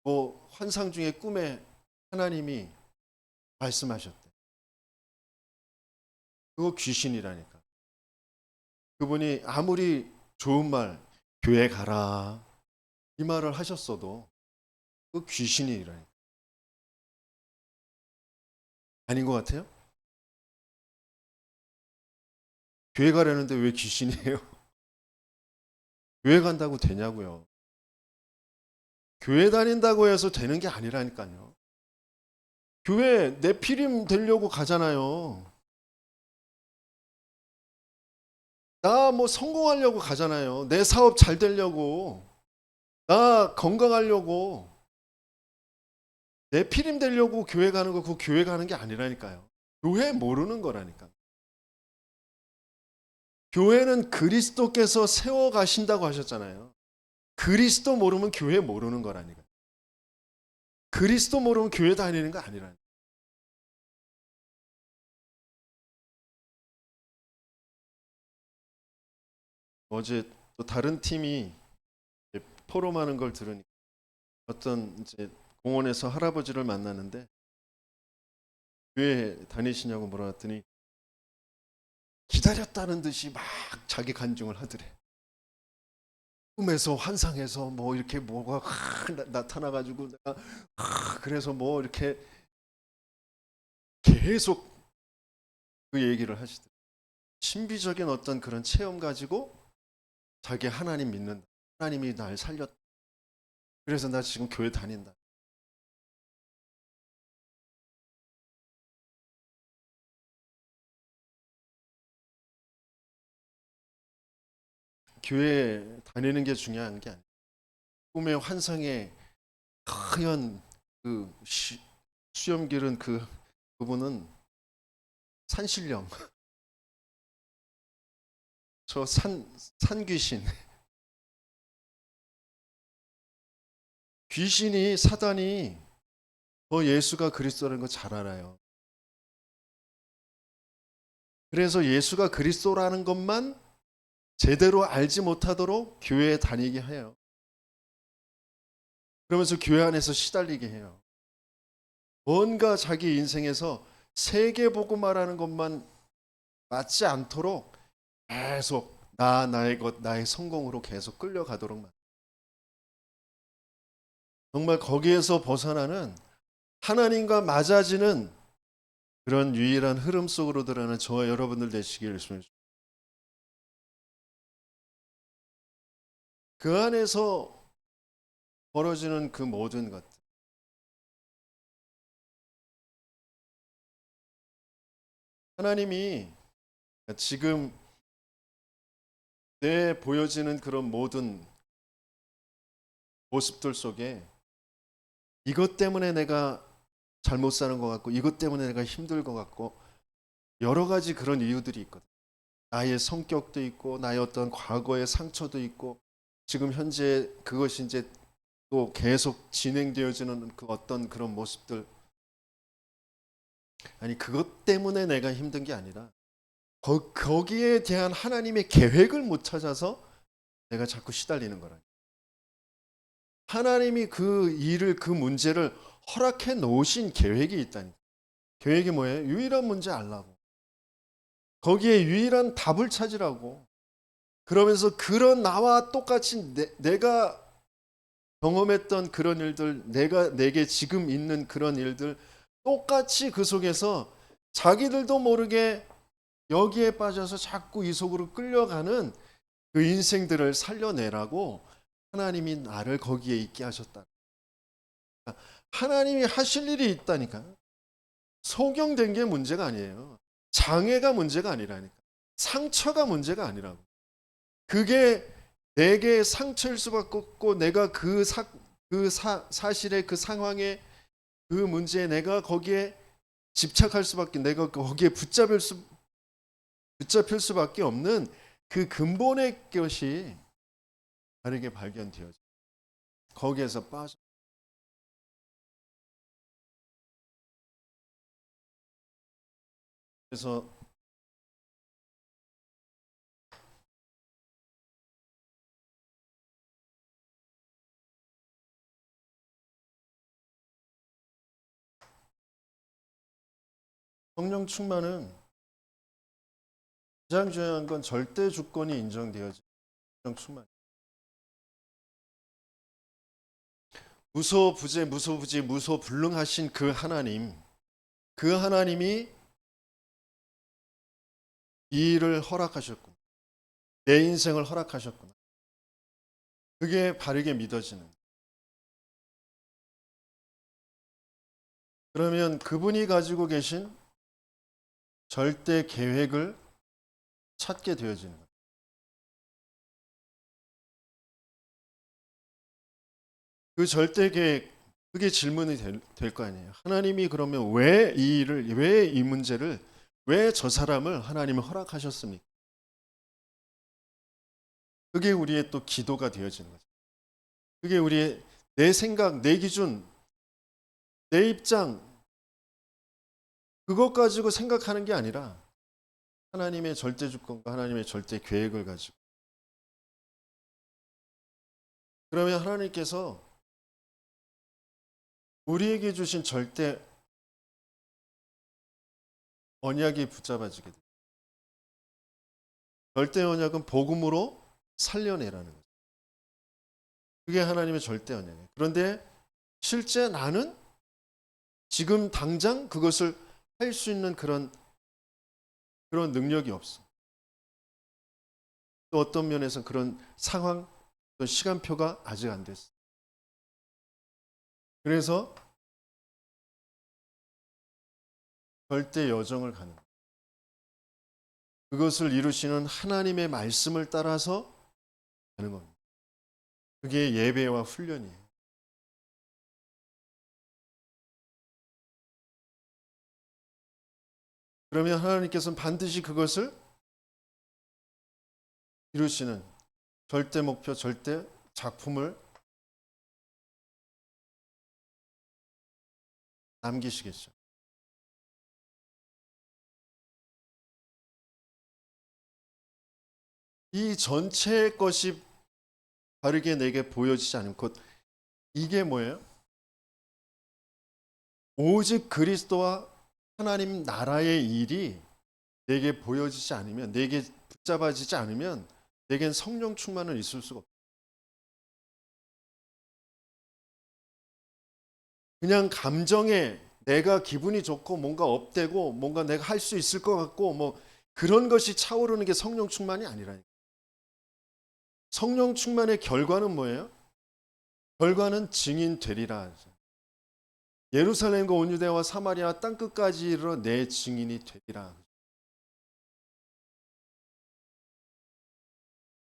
뭐 환상 중에 꿈에 하나님이 말씀하셨대. 그거 귀신이라니까. 그분이 아무리 좋은 말, 교회 가라 이 말을 하셨어도 그 귀신이라니까. 아닌 것 같아요? 교회 가려는데 왜 귀신이에요? 교회 간다고 되냐고요. 교회 다닌다고 해서 되는 게 아니라니까요. 교회 네피림 되려고 가잖아요. 나 뭐 성공하려고 가잖아요. 내 사업 잘 되려고. 나 건강하려고. 네피림 되려고 교회 가는 거, 그 교회 가는 게 아니라니까요. 교회 모르는 거라니까. 교회는 그리스도께서 세워 가신다고 하셨잖아요. 그리스도 모르면 교회 모르는 거라니까. 그리스도 모르면 교회 다니는 거 아니라니. 어제 또 다른 팀이 포럼하는 걸 들으니까 어떤 이제 공원에서 할아버지를 만나는데 교회 다니시냐고 물어봤더니 기다렸다는 듯이 막 자기 간증을 하더래. 꿈에서 환상해서 뭐 이렇게 뭐가 나타나가지고 내가 그래서 뭐 이렇게 계속 그 얘기를 하시더래. 신비적인 어떤 그런 체험 가지고 자기 하나님 믿는다. 하나님이 날 살렸다. 그래서 나 지금 교회 다닌다. 교회 다니는 게 중요한 게 아니에요. 꿈의 환상에 하얀 그 수염 기른 그분은 산신령, 저 산귀신, 귀신이 사단이 예수가 그리스도라는 거 잘 알아요. 그래서 예수가 그리스도라는 것만 제대로 알지 못하도록 교회에 다니게 해요. 그러면서 교회 안에서 시달리게 해요. 뭔가 자기 인생에서 세계복음화라는 것만 맞지 않도록 계속 나의 것, 나의 성공으로 계속 끌려가도록 정말 거기에서 벗어나는 하나님과 맞아지는 그런 유일한 흐름 속으로 들어가는 저와 여러분들 되시기를 주십니다. 그 안에서 벌어지는 그 모든 것, 하나님이 지금 내 보여지는 그런 모든 모습들 속에 이것 때문에 내가 잘못 사는 것 같고 이것 때문에 내가 힘들 것 같고 여러 가지 그런 이유들이 있거든. 나의 성격도 있고 나의 어떤 과거의 상처도 있고 지금 현재 그것이 이제 또 계속 진행되어지는 그 어떤 그런 모습들, 아니 그것 때문에 내가 힘든 게 아니라 거기에 대한 하나님의 계획을 못 찾아서 내가 자꾸 시달리는 거라. 하나님이 그 일을 그 문제를 허락해 놓으신 계획이 있다니. 계획이 뭐예요? 유일한 문제 알라고. 거기에 유일한 답을 찾으라고. 그러면서 그런 나와 똑같이 내가 경험했던 그런 일들, 내게 지금 있는 그런 일들 똑같이 그 속에서 자기들도 모르게 여기에 빠져서 자꾸 이 속으로 끌려가는 그 인생들을 살려내라고 하나님이 나를 거기에 있게 하셨다. 하나님이 하실 일이 있다니까. 소경된 게 문제가 아니에요. 장애가 문제가 아니라니까. 상처가 문제가 아니라고. 그게 내게 상처일 수밖에 없고 내가 사실의 그 상황에 그 문제에 내가 거기에 집착할 수밖에 내가 거기에 붙잡힐 수밖에 없는 그 근본의 것이 다르게 발견되어져. 거기에서 빠져. 그래서 성령 충만은 가장 중요한 건 절대 주권이 인정되어진 성령 충만. 무소불능하신 그 하나님, 그 하나님이 이 일을 허락하셨구나. 내 인생을 허락하셨구나. 그게 바르게 믿어지는. 그러면 그분이 가지고 계신 절대 계획을 찾게 되어지는 거예요. 그 절대 계획, 그게 질문이 될 거 아니에요. 하나님이 그러면 왜 이 일을, 왜 이 문제를, 왜 저 사람을 하나님이 허락하셨습니까? 그게 우리의 또 기도가 되어지는 거죠. 그게 우리의 내 생각, 내 기준, 내 입장 그것 가지고 생각하는 게 아니라 하나님의 절대 주권과 하나님의 절대 계획을 가지고, 그러면 하나님께서 우리에게 주신 절대 언약이 붙잡아지게 돼요. 절대 언약은 복음으로 살려내라는 거죠. 그게 하나님의 절대 언약이에요. 그런데 실제 나는 지금 당장 그것을 할 수 있는 그런 능력이 없어. 또 어떤 면에서 그런 상황, 또 시간표가 아직 안 됐어. 그래서 절대 여정을 가는 거예요. 그것을 이루시는 하나님의 말씀을 따라서 가는 겁니다. 그게 예배와 훈련이에요. 그러면 하나님께서는 반드시 그것을 이루시는 절대 목표, 절대 작품을 남기시겠죠. 이 전체의 것이 바르게 내게 보여지지 않으면, 곧 이게 뭐예요? 오직 그리스도와 하나님 나라의 일이 내게 보여지지 않으면, 내게 붙잡아지지 않으면 내겐 성령 충만은 있을 수가 없어요. 그냥 감정에 내가 기분이 좋고 뭔가 업되고 뭔가 내가 할 수 있을 것 같고 뭐 그런 것이 차오르는 게 성령 충만이 아니라니까. 성령 충만의 결과는 뭐예요? 결과는 증인 되리라. 예루살렘과 온 유대와 사마리아 땅끝까지 이르러 내 증인이 되리라.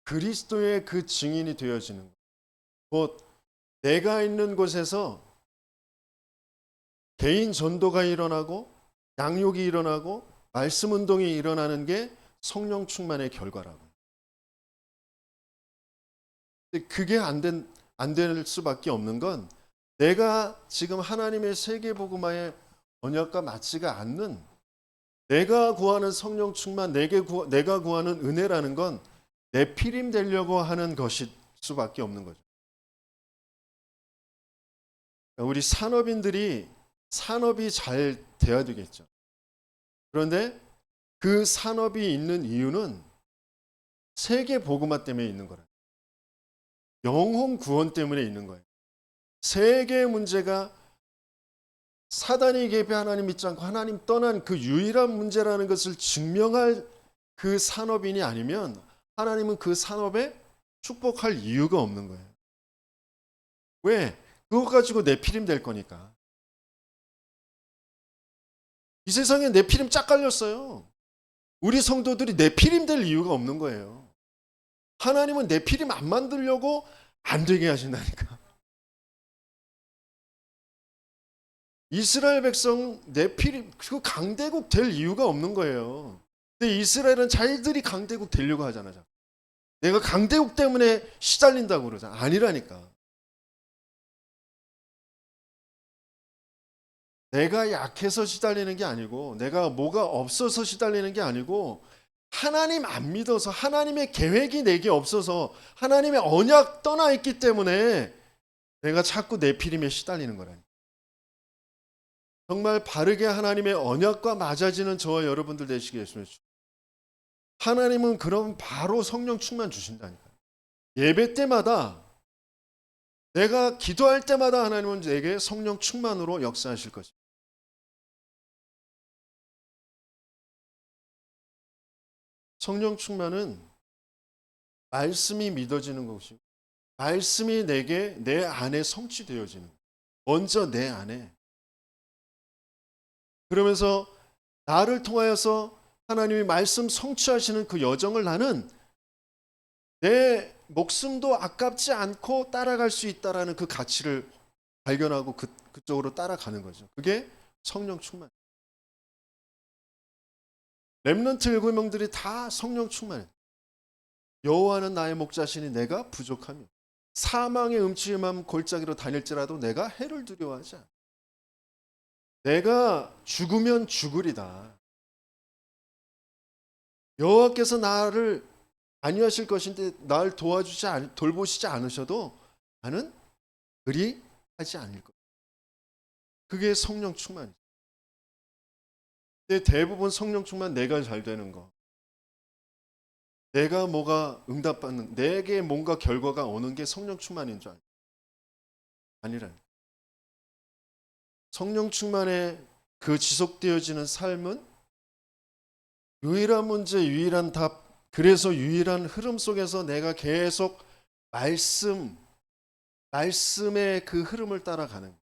그리스도의 그 증인이 되어지는 것. 곧 내가 있는 곳에서 개인 전도가 일어나고 양육이 일어나고 말씀 운동이 일어나는 게 성령 충만의 결과라고. 그게 안 될 수밖에 없는 건 내가 지금 하나님의 세계복음화의 언약과 맞지가 않는, 내가 구하는 성령 충만, 내가 구하는 은혜라는 건 내피림 되려고 하는 것일 수밖에 없는 거죠. 우리 산업인들이 산업이 잘 돼야 되겠죠. 그런데 그 산업이 있는 이유는 세계 복음화 때문에 있는 거라. 영혼 구원 때문에 있는 거예요. 세계의 문제가 사단이 개입해 하나님 믿지 않고 하나님 떠난 그 유일한 문제라는 것을 증명할 그 산업인이 아니면 하나님은 그 산업에 축복할 이유가 없는 거예요. 왜? 그거 가지고 내피림 될 거니까. 이 세상에 내피림 짝 깔렸어요. 우리 성도들이 내피림 될 이유가 없는 거예요. 하나님은 내피림 안 만들려고 안 되게 하신다니까. 이스라엘 백성 내피림 그 강대국 될 이유가 없는 거예요. 근데 이스라엘은 자기들이 강대국 되려고 하잖아. 내가 강대국 때문에 시달린다고 그러잖아. 아니라니까. 내가 약해서 시달리는 게 아니고 내가 뭐가 없어서 시달리는 게 아니고 하나님 안 믿어서, 하나님의 계획이 내게 없어서, 하나님의 언약 떠나 있기 때문에 내가 자꾸 내피림에 시달리는 거라니까. 정말 바르게 하나님의 언약과 맞아지는 저와 여러분들 되시게 했으면 좋겠습니다. 하나님은 그럼 바로 성령 충만 주신다니까. 예배 때마다, 내가 기도할 때마다 하나님은 내게 성령 충만으로 역사하실 것입니다. 성령 충만은 말씀이 믿어지는 것이고 말씀이 내 안에 성취되어지는 거예요. 먼저 내 안에. 그러면서 나를 통하여서 하나님이 말씀 성취하시는 그 여정을 나는 내 목숨도 아깝지 않고 따라갈 수 있다라는 그 가치를 발견하고 그쪽으로 따라가는 거죠. 그게 성령 충만. 렘넌트 7명들이 다 성령 충만해. 여호와는 나의 목자시니 내가 부족하며 사망의 음침한 골짜기로 다닐지라도 내가 해를 두려워하지 않아. 내가 죽으면 죽으리다. 여호와께서 나를 안위하실 것인데 날 돌보시지 않으셔도 나는 그리 하지 않을 것. 그게 성령 충만이죠. 근데 대부분 성령 충만 내가 잘 되는 거, 내가 뭐가 응답받는, 내게 뭔가 결과가 오는 게 성령 충만인 줄 아니라. 성령 충만에 그 지속되어지는 삶은 유일한 문제, 유일한 답, 그래서 유일한 흐름 속에서 내가 계속 말씀의 그 흐름을 따라가는 거예요.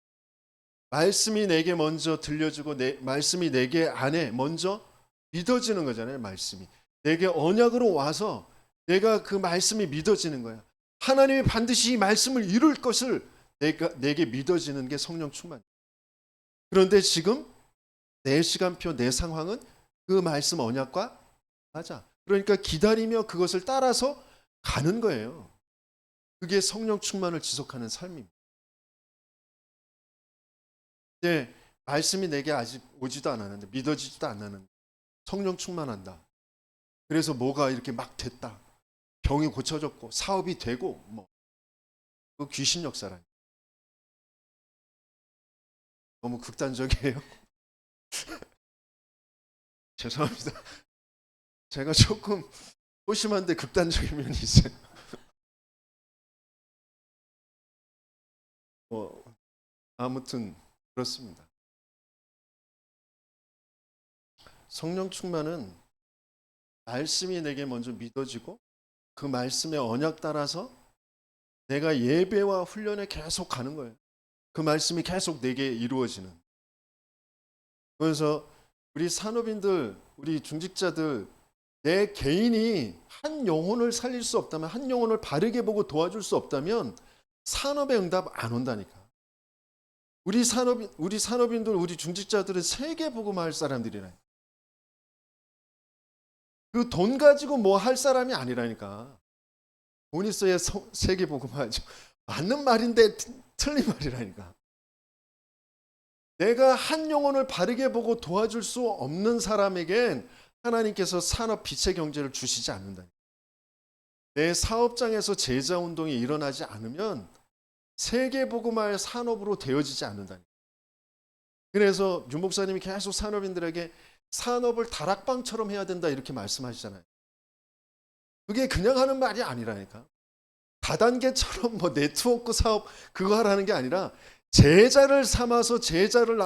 말씀이 내게 먼저 들려주고 말씀이 내게 안에 먼저 믿어지는 거잖아요. 말씀이 내게 언약으로 와서 내가 그 말씀이 믿어지는 거야. 하나님이 반드시 이 말씀을 이룰 것을 내게 믿어지는 게 성령 충만. 그런데 지금 내 시간표, 내 상황은 그 말씀 언약과 맞아. 그러니까 기다리며 그것을 따라서 가는 거예요. 그게 성령 충만을 지속하는 삶입니다. 근데 말씀이 내게 아직 오지도 않았는데, 믿어지지도 않았는데 성령 충만한다. 그래서 뭐가 이렇게 막 됐다. 병이 고쳐졌고 사업이 되고 그 귀신 역사라. 너무 극단적이에요. 죄송합니다. 제가 조금 소심한데 극단적인 면이 있어요. 아무튼 그렇습니다. 성령 충만은 말씀이 내게 먼저 믿어지고 그 말씀의 언약 따라서 내가 예배와 훈련에 계속 가는 거예요. 그 말씀이 계속 내게 이루어지는. 그래서 우리 산업인들, 우리 중직자들, 내 개인이 한 영혼을 살릴 수 없다면, 한 영혼을 바르게 보고 도와줄 수 없다면 산업의 응답 안 온다니까. 우리 산업인들, 우리 중직자들은 세계 복음할 사람들이라. 그 돈 가지고 뭐 할 사람이 아니라니까. 돈 있어야 세계 복음하죠. 맞는 말인데 틀린 말이라니까. 내가 한 영혼을 바르게 보고 도와줄 수 없는 사람에겐 하나님께서 산업 빛의 경제를 주시지 않는다. 내 사업장에서 제자 운동이 일어나지 않으면 세계 복음할 산업으로 되어지지 않는다. 그래서 윤 목사님이 계속 산업인들에게 산업을 다락방처럼 해야 된다 이렇게 말씀하시잖아요. 그게 그냥 하는 말이 아니라니까. 다단계처럼 네트워크 사업 그거 하라는 게 아니라 제자를 삼아서 제자를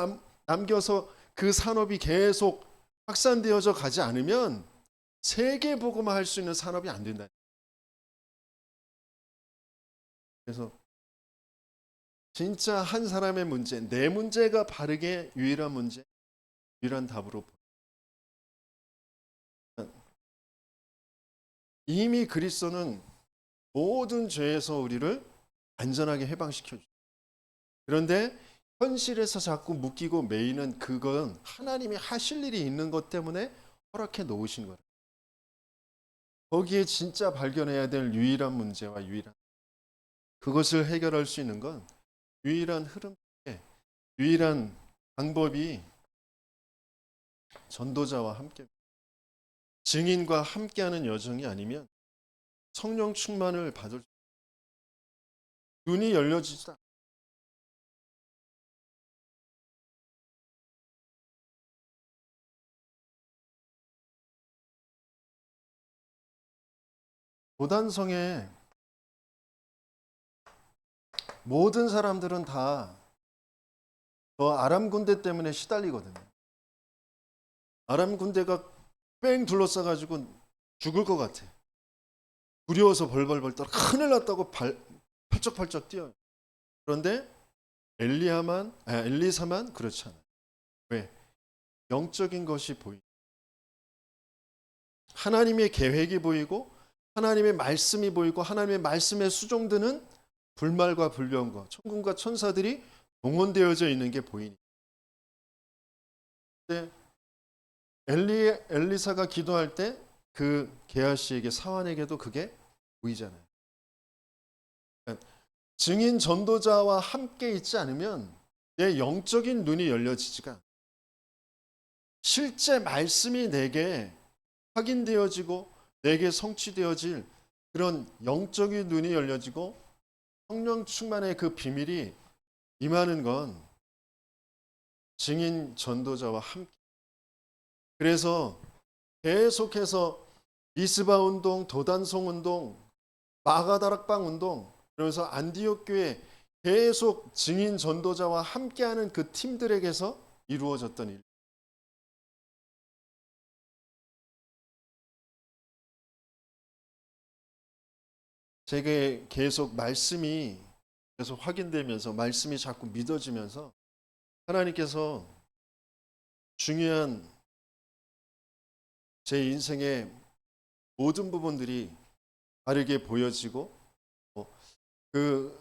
남겨서 그 산업이 계속 확산되어져 가지 않으면 세계 복음화 할 수 있는 산업이 안 된다. 그래서 진짜 한 사람의 문제, 내 문제가 바르게 유일한 문제, 유일한 답으로 이미 그리스도는 모든 죄에서 우리를 안전하게 해방시켜 주죠. 그런데 현실에서 자꾸 묶이고 매이는 그건 하나님이 하실 일이 있는 것 때문에 허락해 놓으신 거예요. 거기에 진짜 발견해야 될 유일한 문제와 그것을 해결할 수 있는 건 유일한 흐름, 유일한 방법이 전도자와 함께 증인과 함께하는 여정이 아니면 성령 충만을 받을 눈이 열려지지 않아요. 도단성에 모든 사람들은 다 저 아람 군대 때문에 시달리거든요. 아람 군대가 뺑 둘러싸가지고 죽을 것 같아. 두려워서 벌벌벌 떨어 큰일 났다고 펄쩍펄쩍 뛰어요. 그런데 엘리사만 그렇지 않아요. 왜? 영적인 것이 보이고 하나님의 계획이 보이고 하나님의 말씀이 보이고 하나님의 말씀에 수종드는 불말과 불병과 천군과 천사들이 동원되어져 있는 게 보이니. 근데 엘리사가 기도할 때 그 게하시에게 사환에게도 그게 보이잖아요. 그러니까 증인 전도자와 함께 있지 않으면 내 영적인 눈이 열려지지가 않아요. 실제 말씀이 내게 확인되어지고 내게 성취되어질 그런 영적인 눈이 열려지고 성령 충만의 그 비밀이 임하는 건 증인 전도자와 함께. 그래서 계속해서 미스바 운동, 도단송 운동, 마가다락방 운동, 그러면서 안디옥 교회 계속 증인 전도자와 함께하는 그 팀들에게서 이루어졌던 일. 제게 계속 말씀이 계속 확인되면서 말씀이 자꾸 믿어지면서 하나님께서 중요한 제 인생의 모든 부분들이 바르게 보여지고 그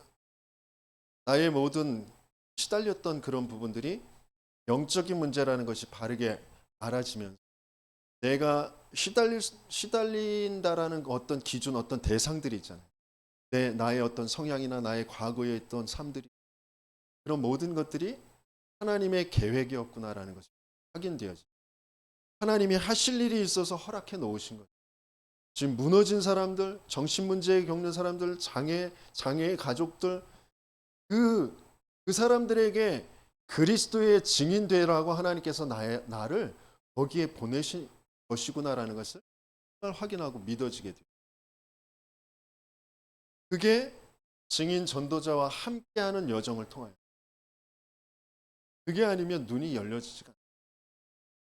나의 모든 시달렸던 그런 부분들이 영적인 문제라는 것이 바르게 알아지면서 내가 시달린다라는 어떤 기준, 어떤 대상들이 있잖아요. 나의 어떤 성향이나 나의 과거에 있던 삶들이 그런 모든 것들이 하나님의 계획이었구나라는 것이 확인되어져. 하나님이 하실 일이 있어서 허락해 놓으신 거예요. 지금 무너진 사람들, 정신 문제 겪는 사람들, 장애의 가족들, 그 사람들에게 그리스도의 증인 되라고 하나님께서 나를 거기에 보내신 것이구나라는 것을 확인하고 믿어지게 돼요. 그게 증인 전도자와 함께하는 여정을 통하여. 그게 아니면 눈이 열려지지가 않아요.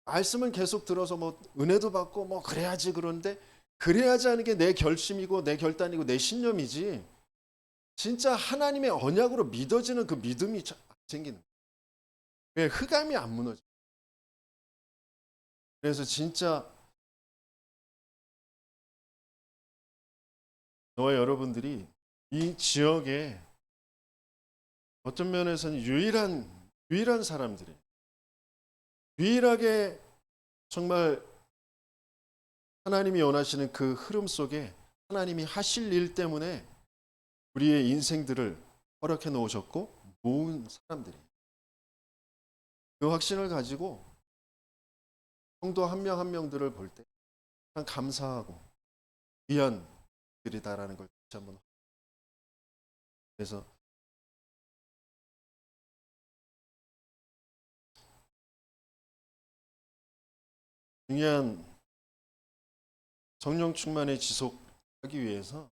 말씀은 계속 들어서 뭐 은혜도 받고 뭐 그래야지 그러는데 그래야지 하는 게 내 결심이고 내 결단이고 내 신념이지 진짜 하나님의 언약으로 믿어지는 그 믿음이 안 생기는 거예요. 왜? 흑암이 안 무너져. 그래서 진짜 저와 여러분들이 이 지역에 어떤 면에서는 유일한 사람들이 유일하게 정말 하나님이 원하시는 그 흐름 속에 하나님이 하실 일 때문에 우리의 인생들을 허락해 놓으셨고 모은 사람들이 그 확신을 가지고 성도 한 명 한 명들을 볼 때 참 감사하고 귀한 들이다라는 걸 다시 한번. 그래서 중요한 성령 충만에 지속하기 위해서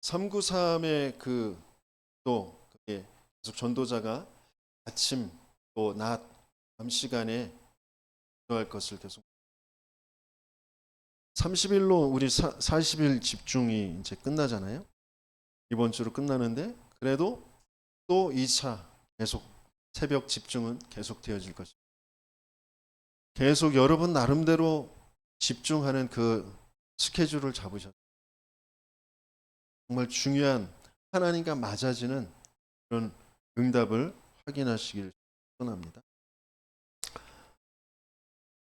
393의 또 그게 계속 전도자가 아침 또 낮 밤 시간에 기도할 것을 계속 30일로 우리 40일 집중이 이제 끝나잖아요. 이번 주로 끝나는데 그래도 또 2차 계속 새벽 집중은 계속 되어질 것입니다. 계속 여러분 나름대로 집중하는 그 스케줄을 잡으셨어요. 정말 중요한 하나님과 맞아지는 그런 응답을 확인하시길 소원합니다.